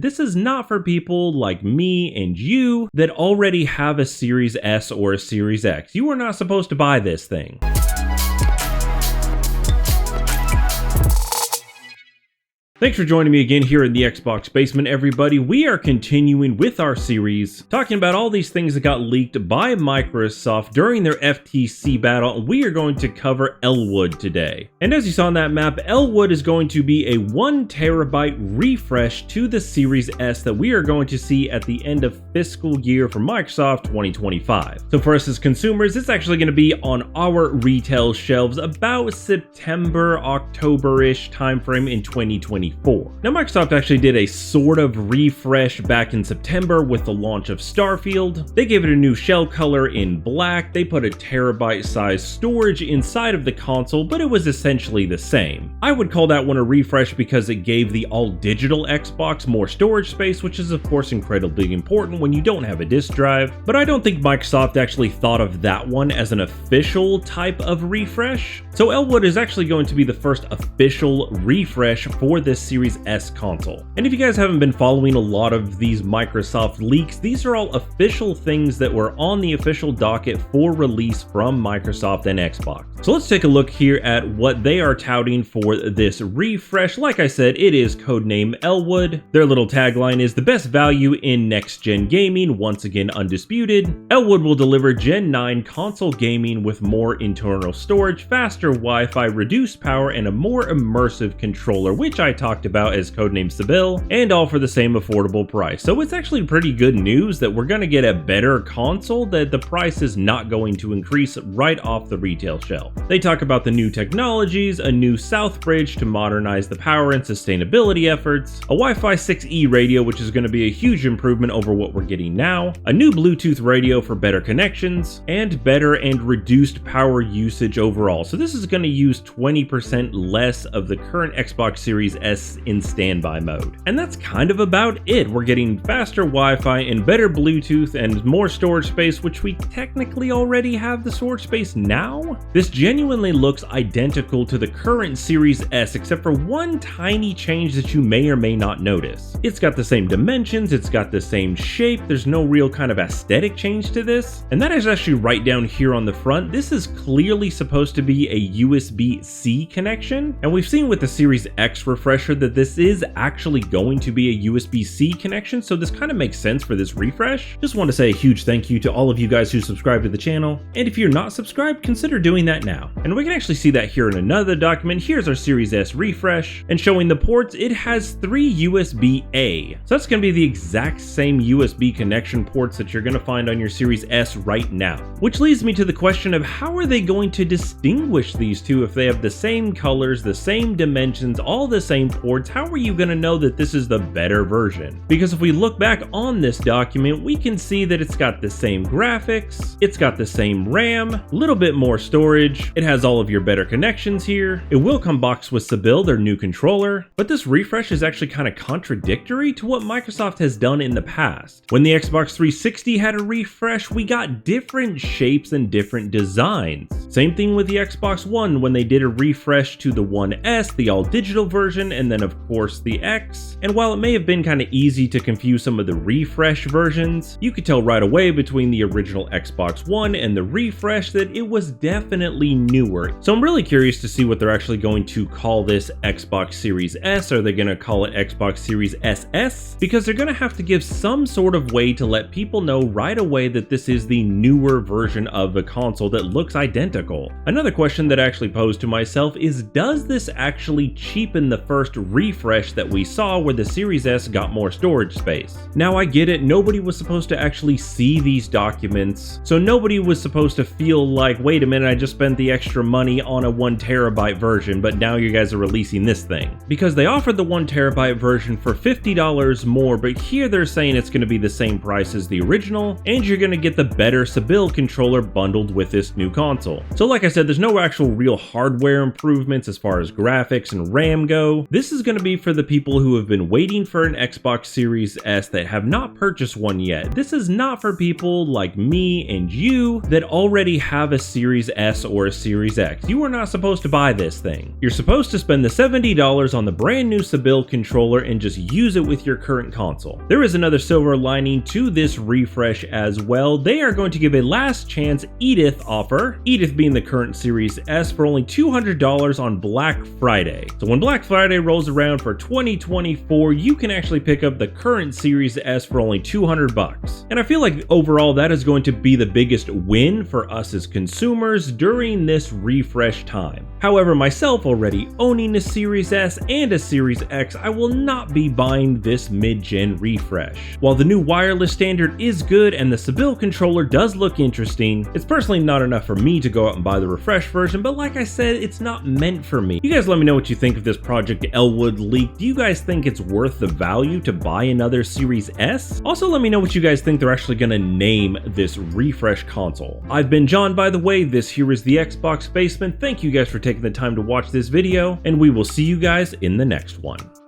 This is not for people like me and you that already have a Series S or a Series X. You are not supposed to buy this thing. Thanks for joining me again here in the Xbox Basement, everybody. We are continuing with our series, talking about all these things that got leaked by Microsoft during their FTC battle, and we are going to cover Elwood today. And as you saw on that map, Elwood is going to be a 1 terabyte refresh to the Series S that we are going to see at the end of fiscal year for Microsoft 2025. So for us as consumers, it's actually going to be on our retail shelves about September, October-ish timeframe in 2025. Now, Microsoft actually did a sort of refresh back in September with the launch of Starfield. They gave it a new shell color in black. They put a terabyte size storage inside of the console, but it was essentially the same. I would call that one a refresh because it gave the all-digital Xbox more storage space, which is of course incredibly important when you don't have a disk drive. But I don't think Microsoft actually thought of that one as an official type of refresh. So Elwood is actually going to be the first official refresh for this Series S console. And if you guys haven't been following a lot of these Microsoft leaks, these are all official things that were on the official docket for release from Microsoft and Xbox. So let's take a look here at what they are touting for this refresh. Like I said, it is codename Elwood. Their little tagline is the best value in next-gen gaming, once again undisputed. Elwood will deliver Gen 9 console gaming with more internal storage, faster Wi-Fi, reduced power, and a more immersive controller, which I talked about as codename Sibyl, and all for the same affordable price. So it's actually pretty good news that we're going to get a better console, that the price is not going to increase right off the retail shelf. They talk about the new technologies, a new South Bridge to modernize the power and sustainability efforts, a Wi-Fi 6E radio, which is going to be a huge improvement over what we're getting now, a new Bluetooth radio for better connections, and better and reduced power usage overall. So this is going to use 20% less of the current Xbox Series S in standby mode. And that's kind of about it. We're getting faster Wi-Fi and better Bluetooth and more storage space, which we technically already have the storage space now. This genuinely looks identical to the current Series S, except for one tiny change that you may or may not notice. It's got the same dimensions, it's got the same shape, there's no real kind of aesthetic change to this. And that is actually right down here on the front. This is clearly supposed to be a USB-C connection, and we've seen with the Series X refresher that this is actually going to be a USB-C connection, so this kind of makes sense for this refresh. Just want to say a huge thank you to all of you guys who subscribe to the channel, and if you're not subscribed, consider doing that now. And we can actually see that here in another document. Here's our Series S refresh, and showing the ports, it has 3 USB-A. So that's going to be the exact same USB connection ports that you're going to find on your Series S right now. Which leads me to the question of how are they going to distinguish these two if they have the same colors, the same dimensions, all the same ports? How are you going to know that this is the better version? Because if we look back on this document, we can see that it's got the same graphics, it's got the same RAM, a little bit more storage, it has all of your better connections here, it will come boxed with Sibyl, their new controller, but this refresh is actually kind of contradictory to what Microsoft has done in the past. When the Xbox 360 had a refresh, we got different shapes and different designs. Same thing with the Xbox One when they did a refresh to the One S, the all-digital version, and then of course the X. And while it may have been kind of easy to confuse some of the refresh versions, you could tell right away between the original Xbox One and the refresh that it was definitely newer. So I'm really curious to see what they're actually going to call this Xbox Series S. Are they going to call it Xbox Series SS? Because they're going to have to give some sort of way to let people know right away that this is the newer version of the console that looks identical. Another question that I actually posed to myself is, does this actually cheapen the first refresh that we saw where the Series S got more storage space? Now I get it, nobody was supposed to actually see these documents, so nobody was supposed to feel like, wait a minute, I just spent the extra money on a 1 terabyte version, but now you guys are releasing this thing. Because they offered the 1 terabyte version for $50 more, but here they're saying it's going to be the same price as the original, and you're going to get the better Sibyl controller bundled with this new console. So like I said, there's no actual actual real hardware improvements as far as graphics and RAM go. This is going to be for the people who have been waiting for an Xbox Series S that have not purchased one yet. This is not for people like me and you that already have a Series S or a Series X. You are not supposed to buy this thing. You're supposed to spend the $70 on the brand new Sebille controller and just use it with your current console. There is another silver lining to this refresh as well. They are going to give a last chance Edith offer, Edith being the current Series S, for only $200 on Black Friday. So when Black Friday rolls around for 2024, you can actually pick up the current Series S for only $200. And I feel like overall that is going to be the biggest win for us as consumers during this refresh time. However, myself already owning a Series S and a Series X, I will not be buying this mid-gen refresh. While the new wireless standard is good and the Sebille controller does look interesting, it's personally not enough for me to go out and buy the refresh version, but like I said, it's not meant for me. You guys let me know what you think of this Project Elwood leak. Do you guys think it's worth the value to buy another Series S? Also, let me know what you guys think they're actually going to name this refresh console. I've been John, by the way. This here is the Xbox Basement. Thank you guys for taking the time to watch this video, and we will see you guys in the next one.